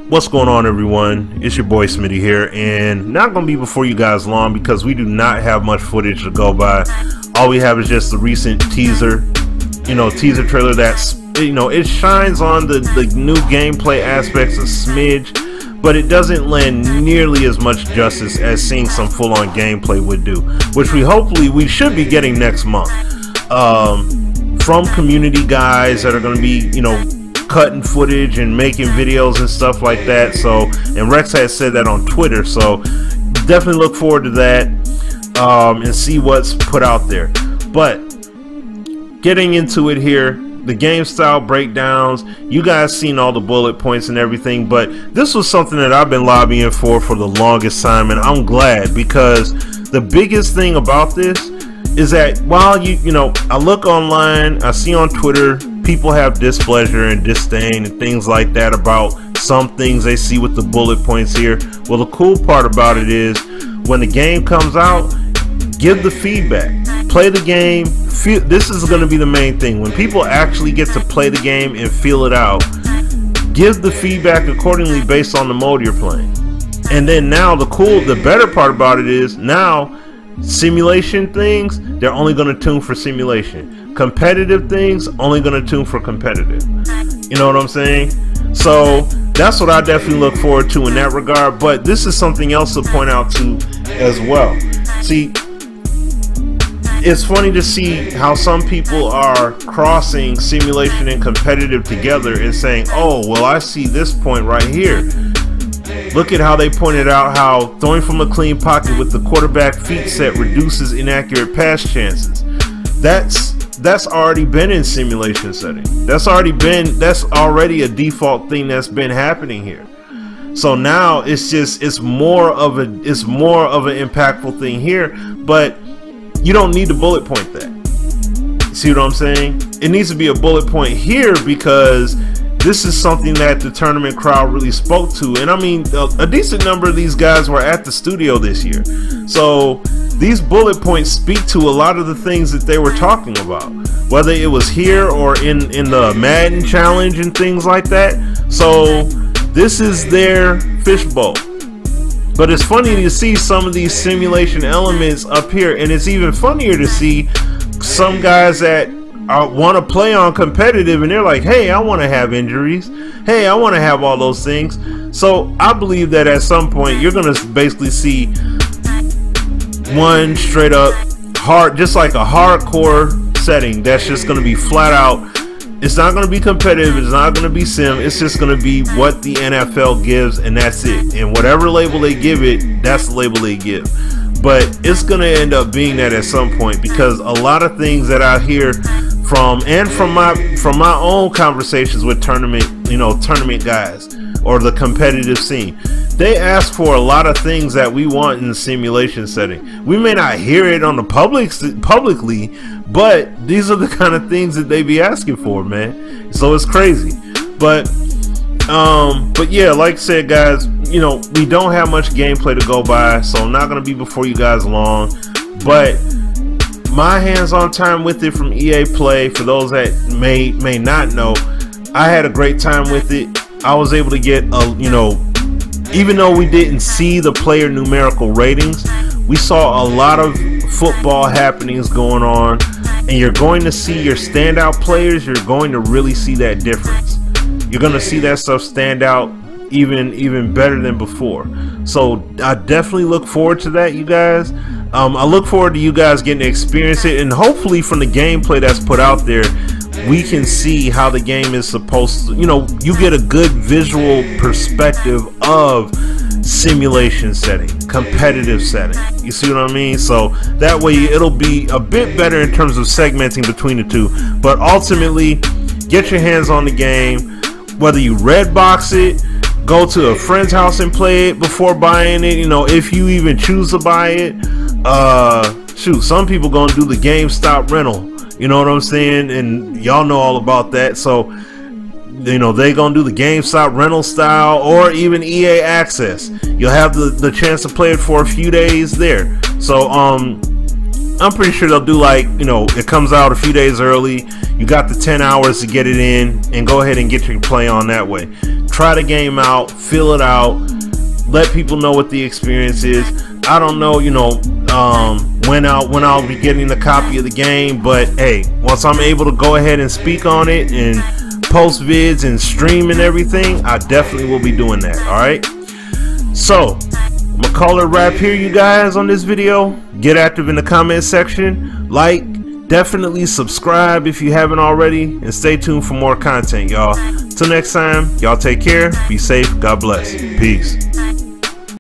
What's going on, everyone? It's your boy Smitty here, and not gonna be before you guys long because we do not have much footage to go by. All we have is just the recent teaser trailer that's, it shines on the new gameplay aspects a smidge, but it doesn't lend nearly as much justice as seeing some full-on gameplay would do, which we should be getting next month from community guys that are going to be, cutting footage and making videos and stuff like that. So, and Rex has said that on Twitter, so definitely look forward to that and see what's put out there. But getting into it here, the game style breakdowns, you guys seen all the bullet points and everything, but this was something that I've been lobbying for the longest time, and I'm glad, because the biggest thing about this is that while I look online, I see on Twitter people have displeasure and disdain and things like that about some things they see with the bullet points here. Well, the cool part about it is when the game comes out, give the feedback, play the game. This is going to be the main thing. When people actually get to play the game and feel it out, give the feedback accordingly based on the mode you're playing. And then now the better part about it is now simulation things, they're only going to tune for simulation. Competitive things, only going to tune for competitive. You know what I'm saying? So that's what I definitely look forward to in that regard. But this is something else to point out to as well. See, it's funny to see how some people are crossing simulation and competitive together and saying, oh, well, I see this point right here. Look at how they pointed out how throwing from a clean pocket with the quarterback feet set reduces inaccurate pass chances. That's already been in simulation setting. That's already a default thing that's been happening here. So now it's more of an impactful thing here, but you don't need to bullet point that. See what I'm saying? It needs to be a bullet point here because this is something that the tournament crowd really spoke to. And I mean, a decent number of these guys were at the studio this year. So these bullet points speak to a lot of the things that they were talking about, whether it was here or in the Madden challenge and things like that. So this is their fishbowl. But it's funny to see some of these simulation elements up here, and it's even funnier to see some guys that want to play on competitive and they're like, hey, I want to have injuries, hey, I want to have all those things. So I believe that at some point you're going to basically see one straight up hard, just like a hardcore setting that's just going to be flat out. It's not going to be competitive, it's not going to be sim, it's just going to be what the NFL gives, and that's it. And whatever label they give it, that's the label they give. But it's going to end up being that at some point, because a lot of things that I hear from my own conversations with tournament guys or the competitive scene, they ask for a lot of things that we want in the simulation setting. We may not hear it on the publicly, but these are the kind of things that they be asking for, man. So it's crazy. But yeah, like I said, guys, we don't have much gameplay to go by, so I'm not gonna be before you guys long. But my hands-on time with it from EA Play, for those that may not know, I had a great time with it. I was able to get even though we didn't see the player numerical ratings, we saw a lot of football happenings going on, and you're going to see your standout players. You're going to really see that difference. You're going to see that stuff stand out even better than before. So I definitely look forward to that, you guys. I look forward to you guys getting to experience it, and hopefully from the gameplay that's put out there, we can see how the game is supposed to, you get a good visual perspective of simulation setting, competitive setting. You see what I mean? So that way it'll be a bit better in terms of segmenting between the two. But ultimately, get your hands on the game, whether you red box it, go to a friend's house and play it before buying it, if you even choose to buy it. Shoot, some people gonna do the GameStop rental, you know what I'm saying, and y'all know all about that. So they gonna do the GameStop rental style, or even EA Access. You'll have the chance to play it for a few days there. So I'm pretty sure they'll do like, you know, it comes out a few days early. You got the 10 hours to get it in, and go ahead and get your play on that way. Try the game out, fill it out, let people know what the experience is. I don't know, you know, when I'll be getting a copy of the game, but hey, once I'm able to go ahead and speak on it and post vids and stream and everything, I definitely will be doing that. All right, so I'm gonna call it a wrap here, you guys, on this video. Get active in the comment section, like, definitely subscribe if you haven't already, and stay tuned for more content, y'all. Till next time, y'all take care, be safe, God bless, peace.